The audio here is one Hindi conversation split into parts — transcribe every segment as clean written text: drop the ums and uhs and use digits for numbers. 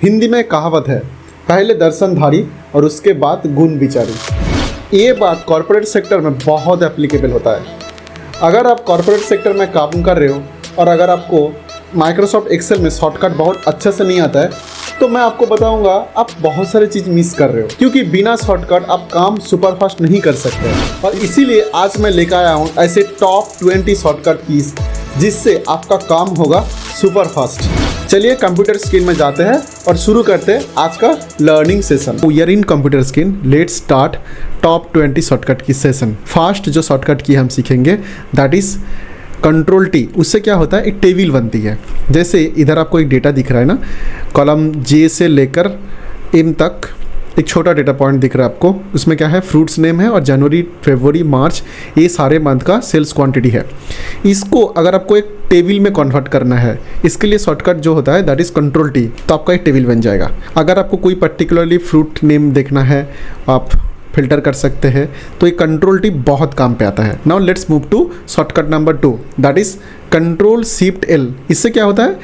हिंदी में कहावत है, पहले दर्शनधारी और उसके बाद गुण विचारी। ये बात कॉर्पोरेट सेक्टर में बहुत एप्लीकेबल होता है। अगर आप कॉर्पोरेट सेक्टर में काम कर रहे हो और अगर आपको माइक्रोसॉफ्ट एक्सेल में शॉर्टकट बहुत अच्छे से नहीं आता है, तो मैं आपको बताऊंगा आप बहुत सारी चीज़ मिस कर रहे हो, क्योंकि बिना शॉर्टकट आप काम सुपर फास्ट नहीं कर सकते। और इसीलिए आज मैं लेकर आया हूँ ऐसे टॉप 20 शॉर्टकट कीज जिससे आपका काम होगा सुपर फास्ट। चलिए कंप्यूटर स्क्रीन में जाते हैं और शुरू करते हैं आज का learning session. We are in computer screen, let's start top 20 shortcut की सेशन। फास्ट जो शॉर्टकट की हम सीखेंगे दैट इज कंट्रोल टी। उससे क्या होता है, एक टेबल बनती है। जैसे इधर आपको एक डेटा दिख रहा है ना, कॉलम जे से लेकर एम तक एक छोटा डेटा पॉइंट दिख रहा है आपको। उसमें क्या है, फ्रूट्स नेम है और जनवरी फरवरी मार्च ये सारे मंथ का सेल्स क्वांटिटी है। इसको अगर आपको एक टेबल में कन्वर्ट करना है, इसके लिए शॉर्टकट जो होता है दैट इज़ कंट्रोल टी। तो आपका एक टेबल बन जाएगा। अगर आपको कोई पर्टिकुलरली फ्रूट नेम देखना है, आप फिल्टर कर सकते हैं, तो ये कंट्रोल टी बहुत काम पे आता है। Now let's move to shortcut number 2 that is control shift L. इससे क्या होता है,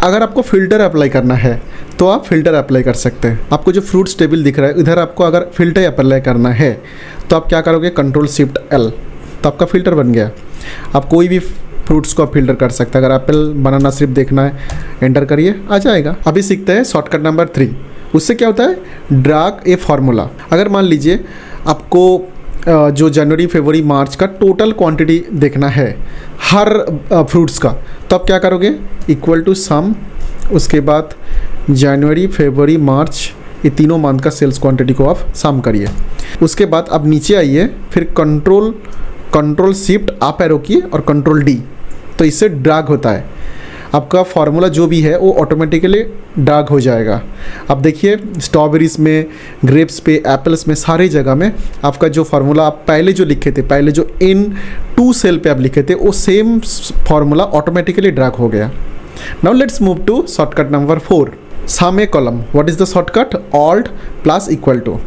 अगर आपको फिल्टर अप्लाई करना है तो आप फिल्टर अप्लाई कर सकते हैं। आपको जो फ्रूट्स टेबल दिख रहा है, इधर आपको अगर फिल्टर अप्लाई करना है तो आप क्या करोगे, कंट्रोल शिफ्ट एल, तो आपका फिल्टर बन गया। आप कोई भी फ्रूट्स को आप फिल्टर कर सकते हैं। अगर एप्पल बनाना सिर्फ देखना है, एंटर करिए, आ जाएगा। अभी सीखते हैं शॉर्टकट नंबर 3। उससे क्या होता है, ड्रैग ए फार्मूला। अगर मान लीजिए आपको जो जनवरी फरवरी मार्च का टोटल क्वांटिटी देखना है हर फ्रूट्स का, तो आप क्या करोगे, इक्वल टू सम, उसके बाद जनवरी फरवरी मार्च ये तीनों मंथ का सेल्स क्वांटिटी को आप सम करिए। उसके बाद आप नीचे आइए, फिर कंट्रोल शिफ्ट अप एरो की और कंट्रोल डी, तो इससे ड्रैग होता है। आपका फार्मूला जो भी है वो ऑटोमेटिकली ड्रैग हो जाएगा। अब देखिए स्ट्रॉबेरीज में, ग्रेप्स पे, एप्पल्स में, सारी जगह में आपका जो फार्मूला आप पहले जो लिखे थे, पहले जो N2 सेल पे आप लिखे थे, वो सेम फार्मूला ऑटोमेटिकली ड्रैग हो गया। Now let's move to shortcut number 4, sum a column. What is the shortcut, alt plus equal to.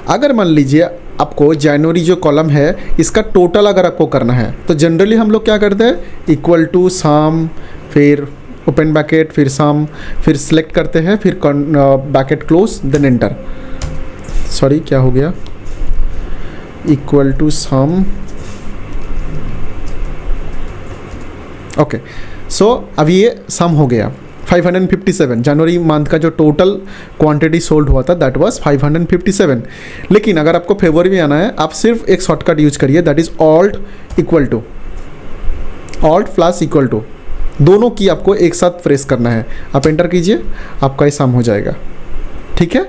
अगर मान लीजिए आपको जनवरी जो कॉलम है इसका टोटल अगर आपको करना है, तो जनरली हम लोग क्या करते हैं, इक्वल टू सम, फिर ओपन ब्रैकेट, फिर सम, फिर सिलेक्ट करते हैं, फिर bracket close, then enter. Sorry क्या हो गया, equal to sum. Okay, so अभी ये सम हो गया 557। जनवरी मंथ का जो टोटल क्वांटिटी सोल्ड हुआ था दैट वाज 557। लेकिन अगर आपको फरवरी में आना है, आप सिर्फ एक शॉर्टकट यूज करिए that is alt equal to, alt plus equal to, दोनों की आपको एक साथ प्रेस करना है। आप एंटर कीजिए, आपका ये सम हो जाएगा। ठीक है,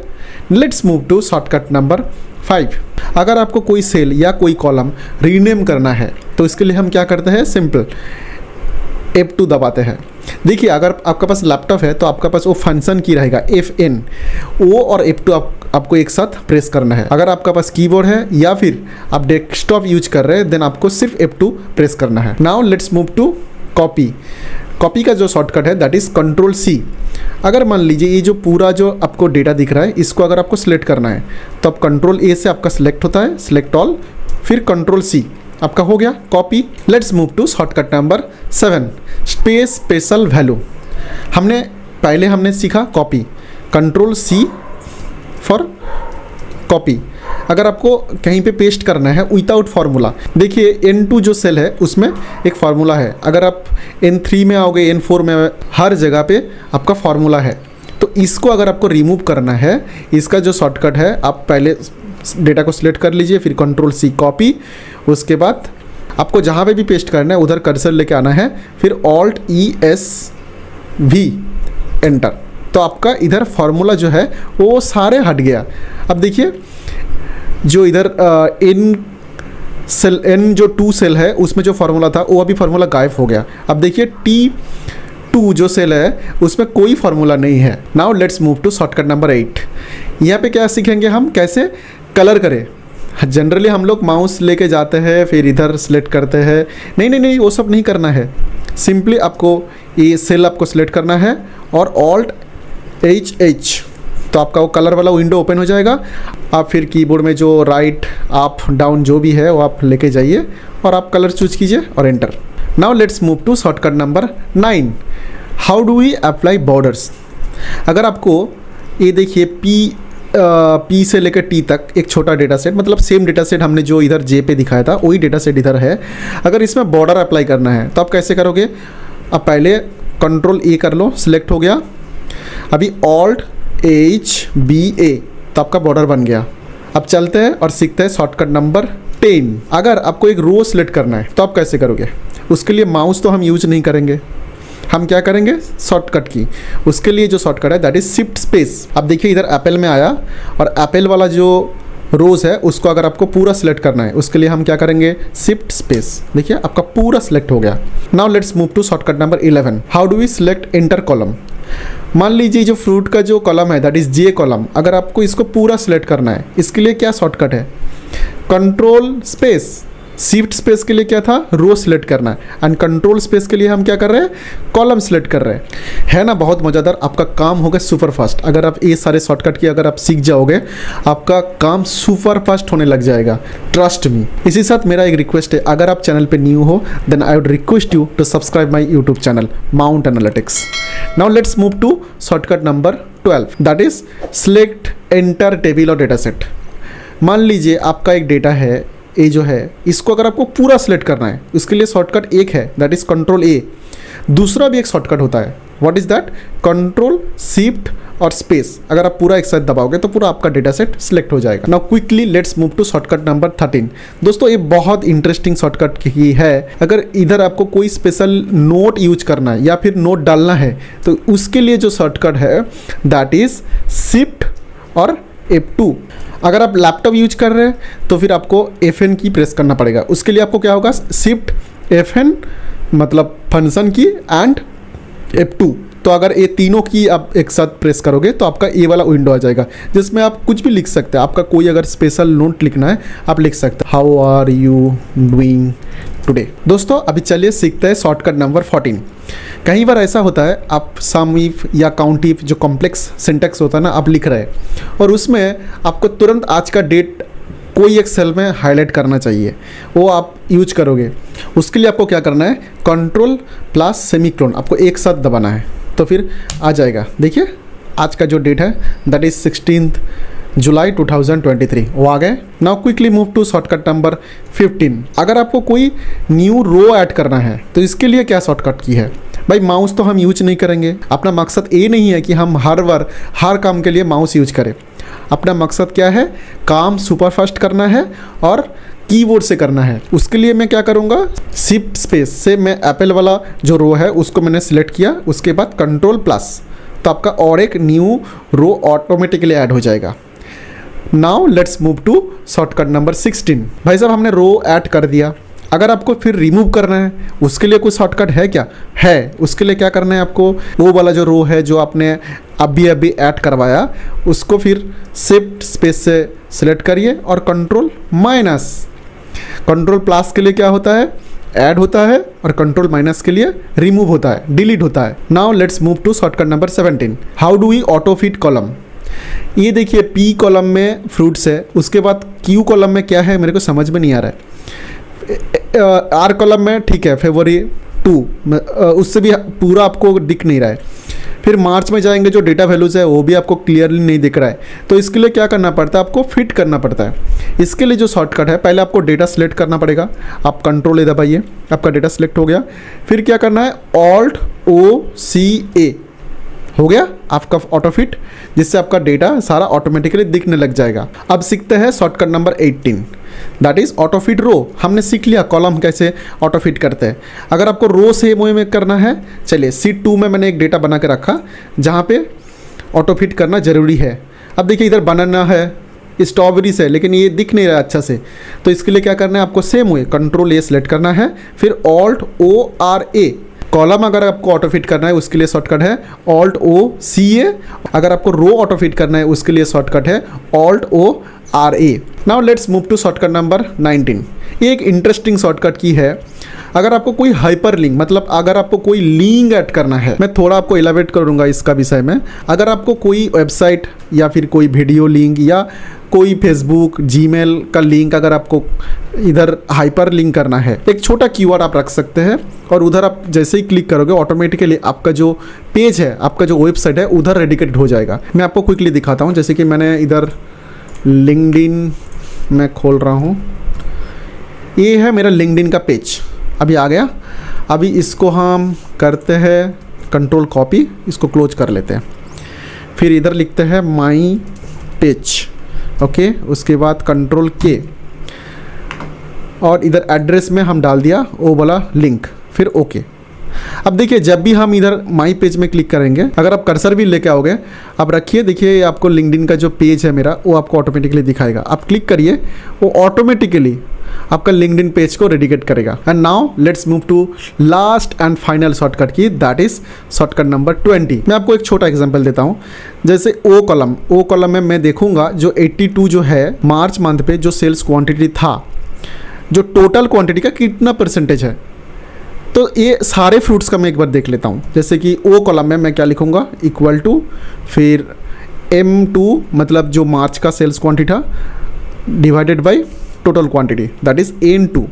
let's move to shortcut number 5। अगर आपको कोई सेल या कोई कॉलम रीनेम करना है तो इसके लिए हम क्या करते हैं, सिंपल F2 दबाते हैं। देखिए अगर आपका पास लैपटॉप है तो आपका पास वो फंक्शन की रहेगा FN, वो और F2 आपको एक साथ प्रेस करना है। अगर आपका पास कीबोर्ड है या फिर आप डेस्कटॉप यूज कर रहे हैं, देन आपको सिर्फ F2 प्रेस करना है। Now let's move to copy. Copy का जो शॉर्टकट है दैट इज़ कंट्रोल C। अगर मान लीजिए ये जो पूरा जो आपको डेटा दिख रहा है, इसको अगर आपको सिलेक्ट करना है तो आप कंट्रोल A से आपका सिलेक्ट होता है, सिलेक्ट ऑल, फिर कंट्रोल C, आपका हो गया copy. Let's move to shortcut number 7, special value. हमने सीखा copy, control C for copy. अगर आपको कहीं पे पेस्ट करना है विदाउट फार्मूला, देखिए N2 जो सेल है उसमें एक फार्मूला है। अगर आप N3 में आओगे, N4 में, हर जगह पे आपका फार्मूला है। तो इसको अगर आपको रिमूव करना है, इसका जो शॉर्टकट है, आप पहले डेटा को सिलेक्ट कर लीजिए, फिर कंट्रोल C कॉपी, उसके बाद आपको जहाँ पे भी पेस्ट करना है उधर कर्सर लेके आना है, फिर ऑल्ट ESV एंटर। तो आपका इधर फार्मूला जो है वो सारे हट गया। अब देखिए जो इधर N जो 2 सेल है उसमें जो फार्मूला था वो अभी फार्मूला गायब हो गया। अब देखिए T2 जो सेल है उसमें कोई फार्मूला नहीं है। Now let's move to shortcut number 8। यहाँ पे क्या सीखेंगे हम, कैसे कलर करें। जनरली हम लोग माउस लेके जाते हैं, फिर इधर सिलेक्ट करते हैं। नहीं, वो सब नहीं करना है। सिंपली आपको ये सेल आपको सिलेक्ट करना है और ऑल्ट HH, तो आपका वो कलर वाला विंडो ओपन हो जाएगा। आप फिर कीबोर्ड में जो राइट अप डाउन जो भी है वो आप लेके जाइए और आप कलर चूज कीजिए और enter. Now let's move to shortcut number 9, how do we apply borders. अगर आपको ये देखिए पी से लेकर टी तक एक छोटा डेटा सेट, मतलब सेम डेटा सेट हमने जो इधर जे पे दिखाया था वही डेटा सेट इधर है। अगर इसमें बॉर्डर अप्लाई करना है तो आप कैसे करोगे? अब पहले कंट्रोल ए कर लो, सिलेक्ट हो गया। अभी ऑल्ट HBA तो आपका बॉर्डर बन गया। अब चलते हैं और सीखते हैं शॉर्टकट नंबर 10। अगर आपको एक रो सिलेक्ट करना है तो आप कैसे करोगे? उसके लिए माउस तो हम यूज नहीं करेंगे, हम क्या करेंगे? शॉर्टकट की। उसके लिए जो शॉर्टकट है दैट इज शिफ्ट स्पेस। अब देखिए इधर एप्पल में आया और एप्पल वाला जो रोज़ है उसको अगर आपको पूरा सिलेक्ट करना है उसके लिए हम क्या करेंगे? Shift space. देखिए आपका पूरा सिलेक्ट हो गया। Now let's move to shortcut number 11। How do we select entire column? मान लीजिए जो फ्रूट का जो कॉलम है दैट इज जे कॉलम, अगर आपको इसको पूरा सिलेक्ट करना है इसके लिए क्या शॉर्टकट है? Control space. शिफ्ट स्पेस के लिए क्या था? रो सिलेक्ट करना है, एंड कंट्रोल स्पेस के लिए हम क्या कर रहे हैं? कॉलम सिलेक्ट कर रहे हैं। है ना बहुत मज़ेदार? आपका काम होगा सुपर फास्ट। अगर आप ये सारे शॉर्टकट की अगर आप सीख जाओगे आपका काम सुपर फास्ट होने लग जाएगा, ट्रस्ट मी। इसी साथ मेरा एक रिक्वेस्ट है, अगर आप चैनल पे न्यू हो then I would request you to subscribe my YouTube channel mount analytics. Now let's move to shortcut number 12 that is select entire table और डेटा सेट। मान लीजिए आपका एक डेटा है ए जो है, इसको अगर आपको पूरा सिलेक्ट करना है उसके लिए शॉर्टकट एक है दैट इज कंट्रोल ए। दूसरा भी एक शॉर्टकट होता है, what is that? Control shift और स्पेस। अगर आप पूरा एक साथ दबाओगे तो पूरा आपका डेटा सेट सिलेक्ट हो जाएगा। Now quickly let's move to shortcut number 13। दोस्तों ये बहुत इंटरेस्टिंग शॉर्टकट की है। अगर इधर आपको कोई स्पेशल नोट यूज करना है या फिर नोट डालना है तो उसके लिए जो शॉर्टकट है दैट इज शिफ्ट और F2। अगर आप लैपटॉप यूज कर रहे हैं तो फिर आपको FN की प्रेस करना पड़ेगा। उसके लिए आपको क्या होगा? शिफ्ट FN मतलब फंक्शन की एंड F2। तो अगर ये तीनों की आप एक साथ प्रेस करोगे तो आपका ये वाला विंडो आ जाएगा जिसमें आप कुछ भी लिख सकते हैं। आपका कोई अगर स्पेशल नोट लिखना है आप लिख सकते हैं, how are you doing today. दोस्तों अभी चलिए सीखते हैं शॉर्टकट नंबर 14। कई बार ऐसा होता है आप सम इफ या काउंट इफ जो कॉम्प्लेक्स सिंटेक्स होता है ना आप लिख रहे हैं और उसमें आपको तुरंत आज का डेट कोई एक सेल में हाईलाइट करना चाहिए, वो आप यूज करोगे। उसके लिए आपको क्या करना है? कंट्रोल प्लस सेमीकोलन आपको एक साथ दबाना है तो फिर आ जाएगा। देखिए आज का जो डेट है दैट इज 16 जुलाई 2023 वो आ गए। Now quickly move to shortcut number 15। अगर आपको कोई न्यू रो ऐड करना है तो इसके लिए क्या शॉर्टकट की है? भाई माउस तो हम यूज नहीं करेंगे। अपना मकसद ये नहीं है कि हम हर बार हर काम के लिए माउस यूज करें। अपना मकसद क्या है? काम सुपर फास्ट करना है और कीबोर्ड से करना है। उसके लिए मैं क्या करूँगा? शिफ्ट स्पेस से मैं एप्पल वाला जो रो है उसको मैंने सिलेक्ट किया, उसके बाद कंट्रोल प्लस तो आपका और एक न्यू रो ऑटोमेटिकली ऐड हो जाएगा। Now let's move to shortcut number 16। भाई साहब हमने रो ऐड कर दिया, अगर आपको फिर रिमूव करना है उसके लिए कोई शॉर्टकट है क्या? है। उसके लिए क्या करना है आपको? वो वाला जो रो है जो आपने अभी ऐड करवाया उसको फिर शिफ्ट स्पेस से सिलेक्ट करिए और कंट्रोल माइनस। कंट्रोल प्लस के लिए क्या होता है? ऐड होता है और कंट्रोल माइनस के लिए रिमूव होता है, डिलीट होता है। Now let's move to shortcut number 17। How do we auto fit column? ये देखिए P कॉलम में फ्रूट्स है, उसके बाद Q कॉलम में क्या है मेरे को समझ में नहीं आ रहा है। R कॉलम में ठीक है फरवरी 2, उससे भी पूरा आपको दिख नहीं रहा है। फिर मार्च में जाएंगे जो डेटा वैल्यूज़ है वो भी आपको क्लियरली नहीं दिख रहा है। तो इसके लिए क्या करना पड़ता है? आपको फिट करना पड़ता है। इसके लिए जो शॉर्टकट है पहले आपको डेटा सेलेक्ट करना पड़ेगा। आप कंट्रोल ए दबाइए, आपका डेटा सेलेक्ट हो गया। फिर क्या करना है? ऑल्ट OCA हो गया आपका ऑटो फिट, जिससे आपका डेटा सारा ऑटोमेटिकली दिखने लग जाएगा। अब सीखते हैं shortcut number 18 that is auto fit row. हमने सीख लिया कॉलम कैसे ऑटो फिट करते हैं। अगर आपको रो से मुँह में करना है, चलिए शीट 2 में मैंने एक डेटा बना के रखा जहाँ पे ऑटो फिट करना ज़रूरी है। अब देखिए इधर बनाना है स्ट्रॉबेरी से, लेकिन ये दिख नहीं रहा अच्छा से, तो इसके लिए क्या करना है? आपको सेम हुए कंट्रोल ए सेलेक्ट करना है, फिर ऑल्ट ORA। कॉलम अगर आपको ऑटो फिट करना है उसके लिए शॉर्टकट है ऑल्ट OCA। अगर आपको रो ऑटो फिट करना है उसके लिए शॉर्टकट है alt ORA। Now let's move to shortcut number 19। ये एक इंटरेस्टिंग शॉर्टकट की है। अगर आपको कोई हाइपर लिंक, मतलब अगर आपको कोई लिंक ऐड करना है, मैं थोड़ा आपको इलाबरेट करूँगा इसका विषय में। अगर आपको कोई वेबसाइट या फिर कोई वीडियो लिंक या कोई फेसबुक, जीमेल का लिंक अगर आपको इधर हाइपर लिंक करना है, एक छोटा कीवर्ड आप रख सकते हैं और उधर आप जैसे ही क्लिक करोगे ऑटोमेटिकली आपका जो पेज है, आपका जो वेबसाइट है उधर रेडिकेटेड हो जाएगा। मैं आपको क्विकली दिखाता हूँ। जैसे कि मैंने इधर लिंक्डइन में खोल रहा हूँ, ये है मेरा लिंक्डइन का पेज, अभी आ गया। अभी इसको हम करते हैं कंट्रोल कॉपी, इसको क्लोज कर लेते हैं। फिर इधर लिखते हैं माई पेज, ओके। उसके बाद कंट्रोल के और इधर एड्रेस में हम डाल दिया वो वाला लिंक, फिर ओके। अब देखिए जब भी हम इधर माई पेज में क्लिक करेंगे, अगर आप कर्सर भी लेके आओगे, आप रखिए, देखिए आपको लिंक्डइन का जो पेज है मेरा वो आपको ऑटोमेटिकली दिखाएगा। आप क्लिक करिए, वो ऑटोमेटिकली आपका लिंक्डइन पेज को रेडिकेट करेगा। And now let's move to last and final shortcut की, दैट इज शॉर्टकट नंबर 20। मैं आपको एक छोटा एग्जांपल देता हूँ। जैसे ओ कॉलम में मैं देखूंगा जो 82 जो है मार्च मंथ पे जो सेल्स क्वांटिटी था, जो टोटल क्वांटिटी का कितना परसेंटेज है, तो ये सारे फ्रूट्स का मैं एक बार देख लेता हूँ। जैसे कि ओ कॉलम में मैं क्या लिखूँगा, इक्वल टू, फिर M2 मतलब जो मार्च का सेल्स क्वांटिटी था divided by total quantity, that is N2,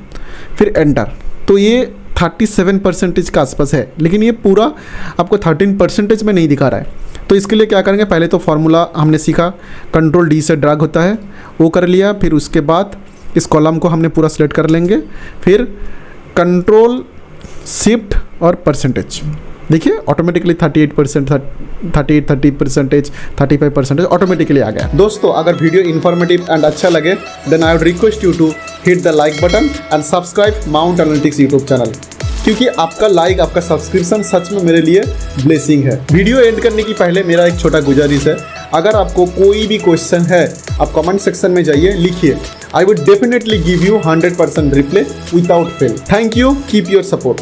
फिर एंटर। तो ये 37% का आसपास है, लेकिन ये पूरा आपको 13% में नहीं दिखा रहा है। तो इसके लिए क्या करेंगे, पहले तो फॉर्मूला हमने सीखा, कंट्रोल D से ड्रैग होता है, वो कर लिया। फिर उसके बाद इस कॉलम को हमने पूरा सिलेक्ट कर लेंगे, फिर कंट्रोल शिफ्ट और परसेंटेज, देखिए ऑटोमेटिकली 38%, 30%, 35% ऑटोमेटिकली आ गया। दोस्तों अगर वीडियो इन्फॉर्मेटिव एंड अच्छा लगे then I would request you to hit the like button and subscribe mount analytics YouTube channel, क्योंकि आपका लाइक, आपका सब्सक्रिप्शन सच में मेरे लिए ब्लेसिंग है। वीडियो एंड करने की पहले मेरा एक छोटा गुजारिश है, अगर आपको कोई भी क्वेश्चन है आप कमेंट सेक्शन में जाइए, लिखिए, I would definitely give you 100% reply without fail. Thank you, keep your support.